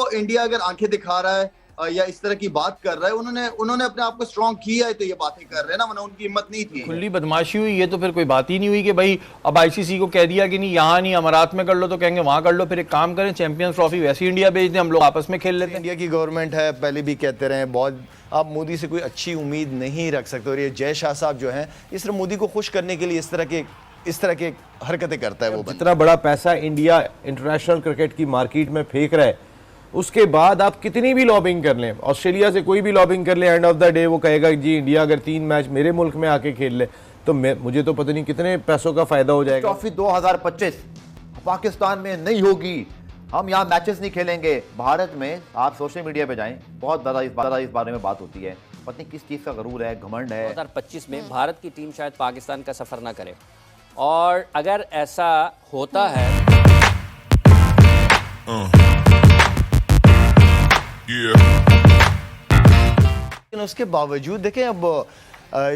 तो इंडिया अगर आंखें दिखा रहा है या इस तरह की बात कर रहा है, उन्होंने अपने आप को स्ट्रॉन्ग किया है, तो ये बातें कर रहे हैं ना, वरना उनकी हिम्मत नहीं थी। खुली बदमाशी हुई, ये तो फिर कोई बात ही नहीं हुई कि भाई अब आईसीसी को कह दिया कि नहीं यहाँ नहीं अमारात में कर लो, तो कहेंगे वहां कर लो। फिर एक काम करें, चैंपियंस ट्रॉफी वैसी इंडिया भेज दें, हम लोग आपस में खेल लेते हैं। इंडिया की गवर्नमेंट है, पहले भी कहते रहे बहुत, आप मोदी से कोई अच्छी उम्मीद नहीं रख सकते। और ये जय शाह साहब जो हैं, इस तरह मोदी को खुश करने के लिए इस तरह के हरकतें करता है वो। जितना बड़ा पैसा इंडिया इंटरनेशनल क्रिकेट की मार्केट में फेंक रहा है, उसके बाद आप कितनी भी लॉबिंग कर लें, ऑस्ट्रेलिया से कोई भी लॉबिंग कर ले, एंड ऑफ द डे वो कहेगा जी इंडिया अगर 3 मैच मेरे मुल्क में आके खेल ले तो मुझे तो पता नहीं कितने पैसों का फायदा हो जाएगा। ट्रॉफी 2025 पाकिस्तान में नहीं होगी, हम यहाँ मैचेस नहीं खेलेंगे। भारत में आप सोशल मीडिया पे जाएं, बहुत ज़्यादा इस बारे में बात होती है, पता नहीं किस चीज़ का गरूर है, घमंड है। 2025 में भारत की टीम शायद पाकिस्तान का सफर ना करे, और अगर ऐसा होता है लेकिन उसके बावजूद देखें, अब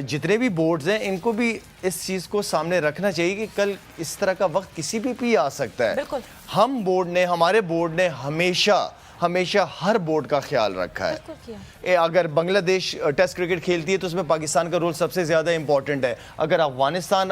जितने भी बोर्ड्स हैं इनको भी इस चीज़ को सामने रखना चाहिए कि कल इस तरह का वक्त किसी भी आ सकता है। बिल्कुल। हमारे बोर्ड ने हमेशा हर बोर्ड का ख्याल रखा है। अगर बांग्लादेश टेस्ट क्रिकेट खेलती है तो उसमें पाकिस्तान का रोल सबसे ज़्यादा इंपॉर्टेंट है। अगर अफगानिस्तान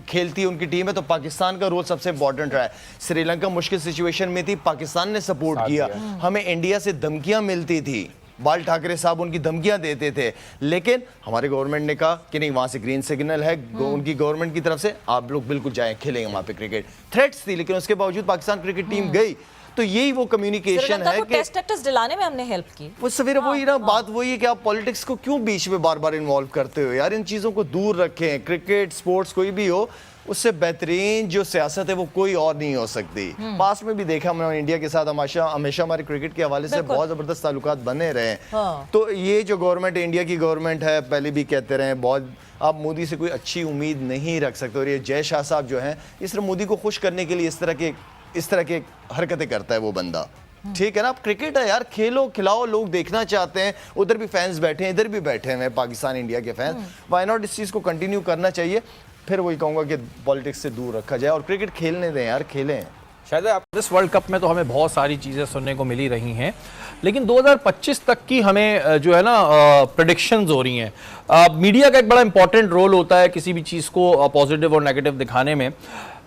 खेलती है, उनकी टीम है, तो पाकिस्तान का रोल सबसे इंपॉर्टेंट रहा है। श्रीलंका मुश्किल सिचुएशन में थी, पाकिस्तान ने सपोर्ट किया। हमें इंडिया से धमकियां मिलती थी, बाल ठाकरे साहब उनकी धमकियां देते थे, लेकिन हमारे गवर्नमेंट ने कहा कि नहीं, वहां से ग्रीन सिग्नल है उनकी गवर्नमेंट की तरफ से, आप लोग बिल्कुल जाएं, खेलेंगे वहां पे क्रिकेट। थ्रेट्स थी, लेकिन उसके बावजूद पाकिस्तान क्रिकेट टीम गई। तो यही वो कम्युनिकेशन है कि टेस्ट दिलाने में हमने हेल्प की। वो सवेरे वही ना बात वही है कि आप पॉलिटिक्स को क्यों बीच में बार बार इन्वॉल्व करते हो यार, इन चीज़ों को दूर रखें। क्रिकेट स्पोर्ट्स कोई भी हो, उससे बेहतरीन जो सियासत है वो कोई और नहीं हो सकती। पास में भी देखा हमने, इंडिया के साथ हमेशा हमारे क्रिकेट के हवाले से बहुत ज़बरदस्त ताल्लुकात बने रहे हैं। तो ये जो गवर्नमेंट इंडिया की गवर्नमेंट है, पहले भी कहते रहे बहुत, आप मोदी से कोई अच्छी उम्मीद नहीं रख सकते। और ये जय शाह साहब जो हैं, इस तरह मोदी को खुश करने के लिए इस तरह के हरकतें करता है वो बंदा। ठीक है ना, आप क्रिकेट है यार, खेलो खिलाओ, लोग देखना चाहते हैं। उधर भी फैंस बैठे हैं, इधर भी बैठे हैं पाकिस्तान इंडिया के फैंस। व्हाई नॉट, इस चीज़ को कंटिन्यू करना चाहिए। फिर वही कहूँगा कि पॉलिटिक्स से दूर रखा जाए और क्रिकेट खेलने दें यार, खेलें। शायद इस वर्ल्ड कप में तो हमें बहुत सारी चीज़ें सुनने को मिली रही हैं, लेकिन 2025 तक की हमें जो है ना प्रेडिक्शंस हो रही हैं। मीडिया का एक बड़ा इंपॉर्टेंट रोल होता है किसी भी चीज़ को पॉजिटिव और नेगेटिव दिखाने में।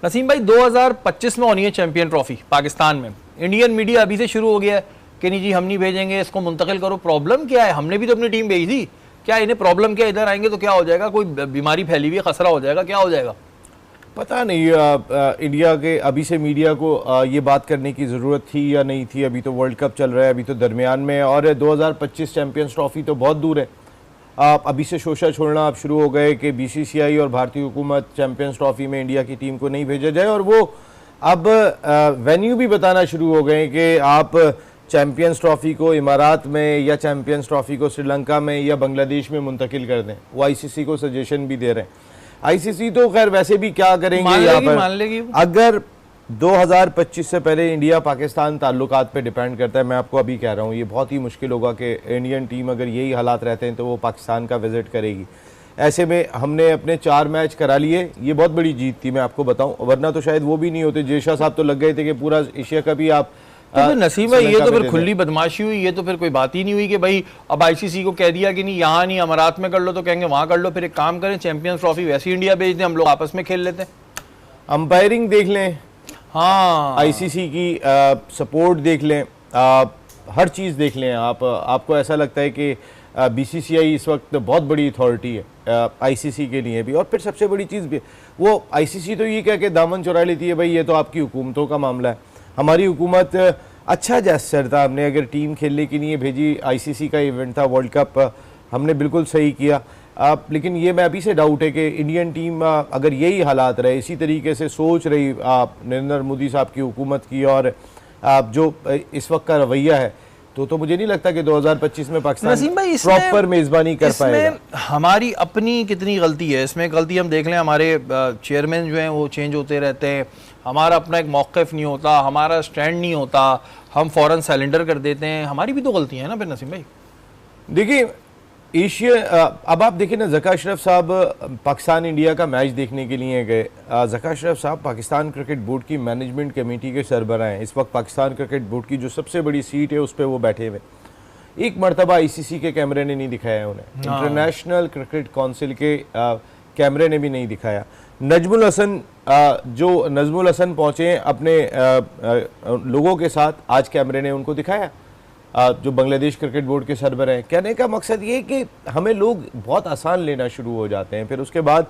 नसीम भाई, 2025 में होनी है चैंपियन ट्रॉफी पाकिस्तान में। इंडियन मीडिया अभी से शुरू हो गया है कि नहीं जी हम नहीं भेजेंगे, इसको मुंतकिल करो। प्रॉब्लम क्या है? हमने भी तो अपनी टीम भेजी थी, क्या इन्हें प्रॉब्लम क्या? इधर आएंगे तो क्या हो जाएगा? कोई बीमारी फैली हुई है, खसरा हो जाएगा, क्या हो जाएगा? पता नहीं इंडिया के अभी से मीडिया को ये बात करने की ज़रूरत थी या नहीं थी। अभी तो वर्ल्ड कप चल रहा है, अभी तो दरमियान में, और 2025 चैंपियंस ट्रॉफी तो बहुत दूर है। अभी से शोशा छोड़ना आप शुरू हो गए कि बीसीसीआई और भारतीय हुकूमत चैंपियंस ट्रॉफी में इंडिया की टीम को नहीं भेजा जाए, और वो अब वेन्यू भी बताना शुरू हो गए कि आप चैंपियंस ट्रॉफी को इमारात में या चैंपियंस ट्रॉफी को श्रीलंका में या बांग्लादेश में मुंतकिल कर दें। वो आईसीसी को सजेशन भी दे रहे हैं। आईसीसी तो खैर वैसे भी क्या करेंगे यहाँ पर, मान लेगी। अगर 2025 से पहले इंडिया पाकिस्तान ताल्लुकात पे डिपेंड करता है, मैं आपको अभी कह रहा हूँ ये बहुत ही मुश्किल होगा कि इंडियन टीम अगर यही हालात रहते हैं तो वो पाकिस्तान का विजिट करेगी। ऐसे में हमने अपने 4 मैच करा लिए, ये बहुत बड़ी जीत थी मैं आपको बताऊं, वरना तो शायद वो भी नहीं होते। जय शाह साहब तो लग गए थे कि पूरा एशिया का भी आप तो नसीम है, ये तो फिर खुली बदमाशी हुई, ये तो फिर कोई बात ही नहीं हुई कि भाई अब आईसीसी को कह दिया कि नहीं यहाँ नहीं अमारात में कर लो, तो कहेंगे वहां कर लो। फिर एक काम करें, चैंपियंस ट्रॉफी वैसी इंडिया भेज दें, हम लोग आपस में खेल लेते हैं। अंपायरिंग देख लें, हाँ, आईसीसी की सपोर्ट देख लें, हर चीज़ देख लें। आपको ऐसा लगता है कि बीसीसीआई इस वक्त बहुत बड़ी अथॉरिटी है आईसीसी के लिए भी। और फिर सबसे बड़ी चीज़ भी, वो आईसीसी तो ये कह के दामन चुरा लेती है भाई ये तो आपकी हुकूमतों का मामला है। हमारी हुकूमत अच्छा जेस्चर था, हमने अगर टीम खेलने के लिए भेजी, आईसीसी का इवेंट था वर्ल्ड कप, हमने बिल्कुल सही किया। लेकिन ये मैं अभी से डाउट है कि इंडियन टीम अगर यही हालात रहे, इसी तरीके से सोच रही नरेंद्र मोदी साहब की हुकूमत की और जो इस वक्त का रवैया है, तो मुझे नहीं लगता कि 2025 में पाकिस्तान प्रॉपर मेज़बानी कर पाएगा। हमारी अपनी कितनी गलती है इसमें? गलती हम देख लें, हमारे चेयरमैन जो हैं वो चेंज होते रहते हैं, हमारा अपना एक मौक़िफ़ नहीं होता, हमारा स्टैंड नहीं होता, हम फ़ौरन सरेंडर कर देते हैं। हमारी भी तो गलती है ना फिर नसीम भाई। देखिए एशिया अब आप देखिए ना, ज़का अशरफ साहब पाकिस्तान इंडिया का मैच देखने के लिए गए। ज़का अशरफ साहब पाकिस्तान क्रिकेट बोर्ड की मैनेजमेंट कमेटी के सरबराह हैं। इस वक्त पाकिस्तान क्रिकेट बोर्ड की जो सबसे बड़ी सीट है उस पर वो बैठे हुए। एक मरतबा आईसीसी के कैमरे ने नहीं दिखाया उन्हें, इंटरनेशनल क्रिकेट काउंसिल के कैमरे ने भी नहीं दिखाया। नजमुल हसन पहुँचे अपने लोगों के साथ, आज कैमरे ने उनको दिखाया, जो बांग्लादेश क्रिकेट बोर्ड के सरबराह हैं। कहने का मकसद ये है कि हमें लोग बहुत आसान लेना शुरू हो जाते हैं, फिर उसके बाद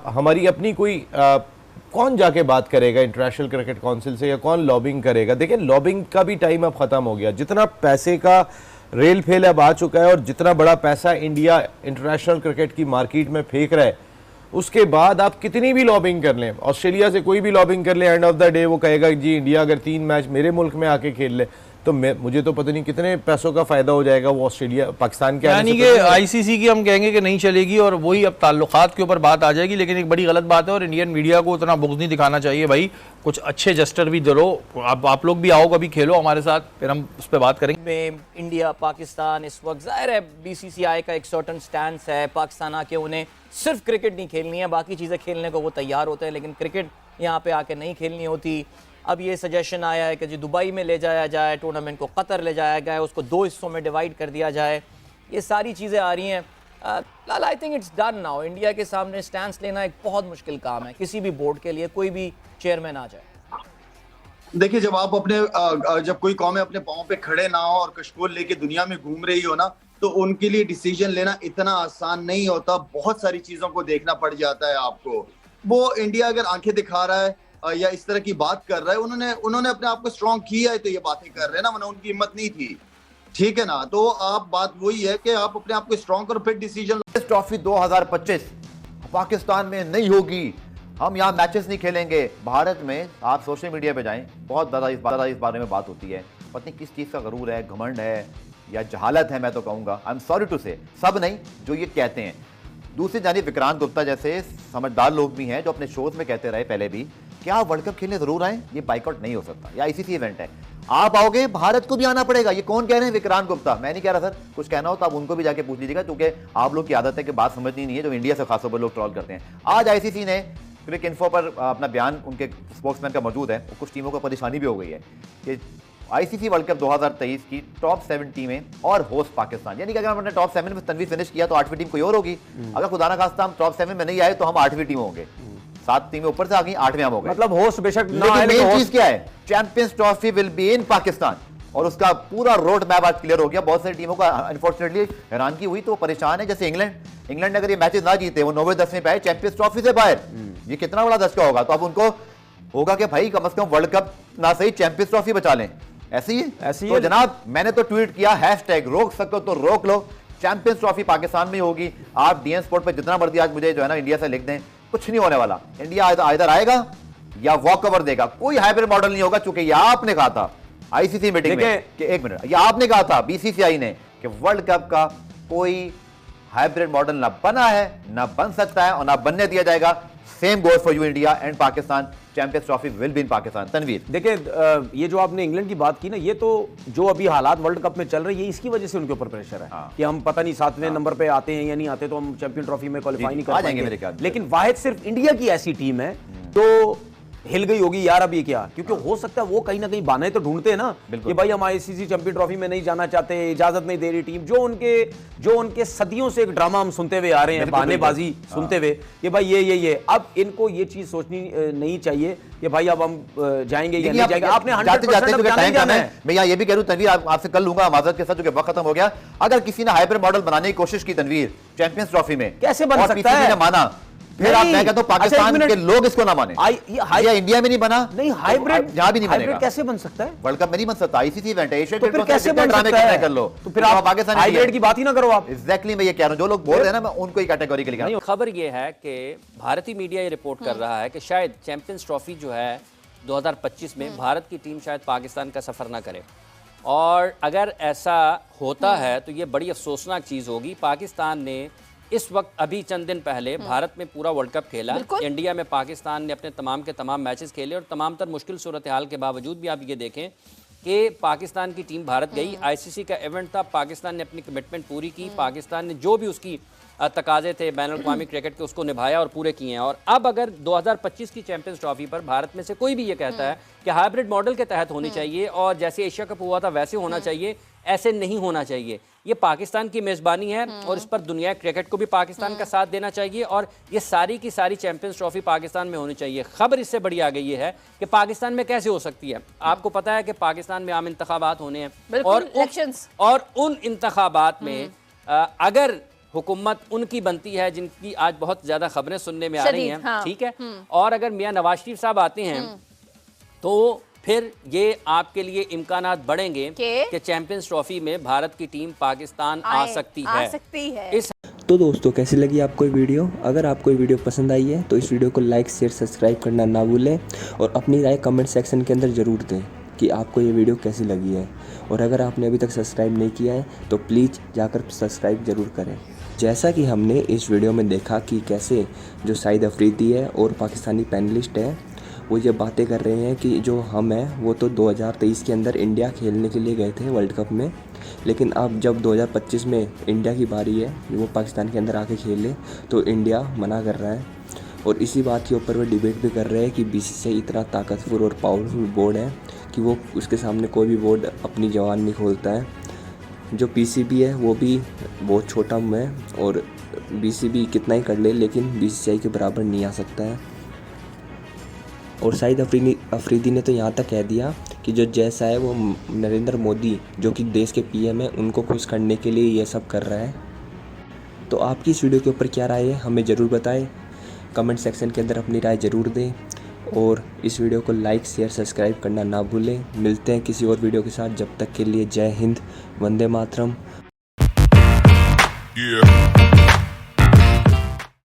हमारी अपनी कोई कौन जाके बात करेगा इंटरनेशनल क्रिकेट काउंसिल से, या कौन लॉबिंग करेगा। देखिए, लॉबिंग का भी टाइम अब ख़त्म हो गया। जितना पैसे का रेल फेल अब आ चुका है और जितना बड़ा पैसा इंडिया इंटरनेशनल क्रिकेट की मार्केट में फेंक रहा है, उसके बाद आप कितनी भी लॉबिंग कर लें, ऑस्ट्रेलिया से कोई भी लॉबिंग कर ले, एंड ऑफ द डे वो कहेगा जी इंडिया अगर 3 मैच मेरे मुल्क में आके खेल ले तो मुझे तो पता नहीं कितने पैसों का फायदा हो जाएगा वो ऑस्ट्रेलिया पाकिस्तान के। यानी कि आईसीसी की हम कहेंगे कि नहीं चलेगी और वही अब ताल्लुकात के ऊपर बात आ जाएगी। लेकिन एक बड़ी गलत बात है और इंडियन मीडिया को उतना बुग़्ज़ नहीं दिखाना चाहिए भाई, कुछ अच्छे जस्टर भी दो। आप लोग भी आओ, कभी खेलो हमारे साथ, फिर हम उस पर बात करेंगे। में इंडिया पाकिस्तान इस वक्त ज़ाहिर है बीसीसीआई का एक सर्टन स्टैंड है। पाकिस्तान आके उन्हें सिर्फ क्रिकेट नहीं खेलनी है, बाकी चीज़ें खेलने को वो तैयार होते हैं, लेकिन क्रिकेट यहाँ पे आके नहीं खेलनी होती। अब ये सजेशन आया है कि जी दुबई में ले जाया जाए, टूर्नामेंट को कतर ले जाया गया है, उसको 2 हिस्सों में डिवाइड कर दिया जाए। ये सारी चीज़ें आ रही हैं। I think it's done now. India के सामने स्टैंड लेना एक बहुत मुश्किल काम है किसी भी बोर्ड के लिए, कोई भी चेयरमैन आ जाए। देखिए, जब आप जब कोई कौमें अपने पाँव पे खड़े ना हो और कशकोल लेके दुनिया में घूम रही हो ना, तो उनके लिए डिसीजन लेना इतना आसान नहीं होता। बहुत सारी चीजों को देखना पड़ जाता है आपको। वो इंडिया अगर आंखें दिखा रहा है या इस तरह की बात कर रहा है, उन्होंने अपने आप को स्ट्रॉन्ग किया है तो ये बातें कर रहे हैं ना, वरना उनकी हिम्मत नहीं थी। ठीक है ना, तो आप बात वही है कि आप अपने आप को स्ट्रॉन्ग करो, फिर डिसीजन। ट्रॉफी 2025 पाकिस्तान में नहीं होगी। हम यहाँ मैचेस नहीं खेलेंगे। भारत में आप सोशल मीडिया पे जाएं, बहुत ज़्यादा इस बारे में बात होती है। पता नहीं किस चीज़ का गरूर है, घमंड है या जहालत है, मैं तो कहूँगा। आई एम सॉरी टू से, सब नहीं जो ये कहते हैं। दूसरी जानिब विक्रांत गुप्ता जैसे समझदार लोग भी हैं जो अपने शोज में कहते रहे पहले भी, क्या आप वर्ल्ड कप खेलने जरूर आए, ये बाइकआउट नहीं हो सकता, या आईसीसी इवेंट है, आप आओगे भारत को भी आना पड़ेगा। ये कौन कह रहे हैं? विक्रांत गुप्ता। मैं नहीं कह रहा सर, कुछ कहना हो तो आप उनको भी जाके पूछ लीजिएगा, क्योंकि आप लोग की आदत है कि बात समझनी नहीं है, जो इंडिया से खासतौर पर लोग ट्रॉल करते हैं। आज आईसीसी ने क्रिक इन्फो पर अपना बयान उनके स्पोक्समैन का मौजूद है, कुछ टीमों को परेशानी भी हो गई है कि आईसीसी वर्ल्ड कप 2023 की टॉप 7 टीमें और होस्ट पाकिस्तान, यानी कि अगर हमने टॉप 7 में तनवीर फिनिश किया तो 8वीं टीम कोई और होगी। अगर खुदा ना खास्ता हम टॉप 7 में नहीं आए तो हम 8वीं टीम होंगे। 7 टीमें ऊपर से आ गई, 8वें हम हो गए। मतलब होस्ट बेशक ना आए, लेकिन मेन चीज क्या है? Champions trophy will be in Pakistan, और उसका पूरा रोड मैप आज क्लियर हो गया। बहुत सारी टीमों का अनफॉर्चुनेटली हैरानगी हुई तो वो परेशान है, जैसे इंग्लैंड ने अगर ये मैचेस ना जीते, वो 9वें-10वें पे आए चैंपियंस ट्रॉफी से बाहर, ये कितना बड़ा धक्का होगा। तो अब उनको होगा कि भाई कम से कम वर्ल्ड कप ना सही चैंपियंस ट्रॉफी बचा लें। ऐसी ही तो जनाब, मैंने तो ट्वीट किया हैशटैग रोक सको तो रोक लो, चैंपियंस ट्रॉफी पाकिस्तान में होगी। आप डीएन स्पोर्ट पे जितना मर्जी आज मुझे जो है ना इंडिया से लिख दें, कुछ नहीं होने वाला। इंडिया इधर आएगा या वॉक ओवर देगा, कोई हाइब्रिड मॉडल नहीं होगा। चूंकि ये आपने कहा था आईसीसी मीटिंग में कि 1 मिनट, ये आपने कहा था बीसीसीआई ने कि वर्ल्ड कप का कोई हाइब्रिड मॉडल ना बना है, ना बन सकता है और ना बनने दिया जाएगा। Same goes for you India and Pakistan, champions trophy will be in Pakistan. Tanveer, देखिए ये जो आपने इंग्लैंड की बात की ना, ये तो जो अभी हालात वर्ल्ड कप में चल रहे हैं, ये इसकी वजह से उनके ऊपर प्रेशर है कि हम पता नहीं 7वें नंबर पे आते हैं या नहीं आते, तो हम चैंपियन ट्रॉफी में क्वालिफाई नहीं कर पाएंगे मेरे ख्याल। लेकिन वाहिद सिर्फ इंडिया की ऐसी टीम है तो हिल गई होगी यार अब ये क्या, क्योंकि हो सकता है वो कहीं ना कहीं बहाने तो ढूंढते हैं ना कि भाई हम आईसीसी चैंपियन ट्रॉफी में नहीं जाना चाहते, इजाजत नहीं दे रही टीम। जो उनके सदियों से एक ड्रामा हम सुनते हुए आ रहे हैं, बहानेबाजी सुनते हुए कि भाई ये अब इनको ये चीज सोचनी नहीं चाहिए कि भाई अब हम जाएंगे या नहीं जाएंगे। आपने 100% जाना है। मैं यहाँ ये भी कह रहा हूँ तनवीर, आपसे कल लूंगा माजरत के साथ, जो कि वक्त खत्म हो गया। अगर किसी ने हाइब्रिड मॉडल बनाने की कोशिश की तनवीर चैंपियंस ट्रॉफी में, कैसे बन सकता है? माना, फिर आप मैं कहता हूं पाकिस्तान के लोग इसको ना माने, या इंडिया में नहीं बना, नहीं हाइब्रिड जहां भी नहीं बनेगा। कैसे बन सकता है? वर्ल्ड कप में नहीं बन सकता, आईसीसी इवेंट है, एशियन तो फिर कैसे बन सकता है? कर लो, तो फिर आप पाकिस्तान हाइब्रिड की बात ही ना करो आप। एग्जैक्टली मैं ये कह रहा हूं, जो लोग बोल रहे हैं ना, मैं उनको ही कैटेगरी के लिए। खबर ये है कि भारतीय मीडिया ये रिपोर्ट कर रहा है कि शायद चैंपियंस ट्रॉफी जो है 2025 में भारत की टीम शायद पाकिस्तान का सफर ना करे, और अगर ऐसा होता है तो ये बड़ी अफसोसनाक चीज़ होगी। पाकिस्तान ने इस वक्त अभी चंद दिन पहले भारत में पूरा वर्ल्ड कप खेला, इंडिया में पाकिस्तान ने अपने तमाम के तमाम मैचेस खेले और तमाम तर मुश्किल सूरत हाल के बावजूद भी आप ये देखें कि पाकिस्तान की टीम भारत गई, आईसीसी का इवेंट था, पाकिस्तान ने अपनी कमिटमेंट पूरी की, पाकिस्तान ने जो भी उसकी तकाजे थे बैनुल-अक़वामी क्रिकेट के उसको निभाया और पूरे किए हैं। और अब अगर 2025 की चैंपियंस ट्रॉफी पर भारत में से कोई भी ये कहता है कि हाइब्रिड मॉडल के तहत होनी चाहिए और जैसे एशिया कप हुआ था वैसे होना चाहिए, ऐसे नहीं होना चाहिए। ये पाकिस्तान की मेज़बानी है और इस पर दुनिया क्रिकेट को भी पाकिस्तान का साथ देना चाहिए और ये सारी की सारी चैंपियंस ट्रॉफी पाकिस्तान में होनी चाहिए। खबर इससे बड़ी आ गई ये है कि पाकिस्तान में कैसे हो सकती है। आपको पता है कि पाकिस्तान में आम इंतखाबात होने हैं और उन इंतखाबात में अगर हुकूमत उनकी बनती है जिनकी आज बहुत ज़्यादा खबरें सुनने में आ रही हैं, ठीक है, और अगर मियां नवाज शरीफ साहब आते हैं तो फिर ये आपके लिए इम्कानात बढ़ेंगे कि चैंपियंस ट्रॉफी में भारत की टीम पाकिस्तान आ सकती है। इस तो दोस्तों कैसी लगी आपको ये वीडियो? अगर आपको ये वीडियो पसंद आई है तो इस वीडियो को लाइक शेयर सब्सक्राइब करना ना भूलें और अपनी राय कमेंट सेक्शन के अंदर ज़रूर दें कि आपको ये वीडियो कैसी लगी है। और अगर आपने अभी तक सब्सक्राइब नहीं किया है तो प्लीज़ जाकर सब्सक्राइब ज़रूर करें। जैसा कि हमने इस वीडियो में देखा कि कैसे जो शाहिद अफरीदी है और पाकिस्तानी पैनलिस्ट है वो ये बातें कर रहे हैं कि जो हम हैं वो तो 2023 के अंदर इंडिया खेलने के लिए गए थे वर्ल्ड कप में, लेकिन अब जब 2025 में इंडिया की बारी है वो पाकिस्तान के अंदर आके खेले तो इंडिया मना कर रहा है। और इसी बात के ऊपर वो डिबेट भी कर रहे हैं कि बीसीसीआई इतना ताकतवर और पावरफुल बोर्ड है कि वो उसके सामने कोई भी बोर्ड अपनी जवान नहीं खोलता है। जो पीसीबी है वो भी बहुत छोटा है और बीसीबी कितना ही कर ले लेकिन बीसीसीआई के बराबर नहीं आ सकता है। और शाहिद अफरीदी ने तो यहाँ तक कह दिया कि जो जैसा है वो नरेंद्र मोदी जो कि देश के पीएम है उनको खुश करने के लिए ये सब कर रहा है। तो आपकी इस वीडियो के ऊपर क्या राय है हमें ज़रूर बताएं, कमेंट सेक्शन के अंदर अपनी राय ज़रूर दें और इस वीडियो को लाइक शेयर सब्सक्राइब करना ना भूलें। मिलते हैं किसी और वीडियो के साथ, जब तक के लिए जय हिंद, वंदे मातरम।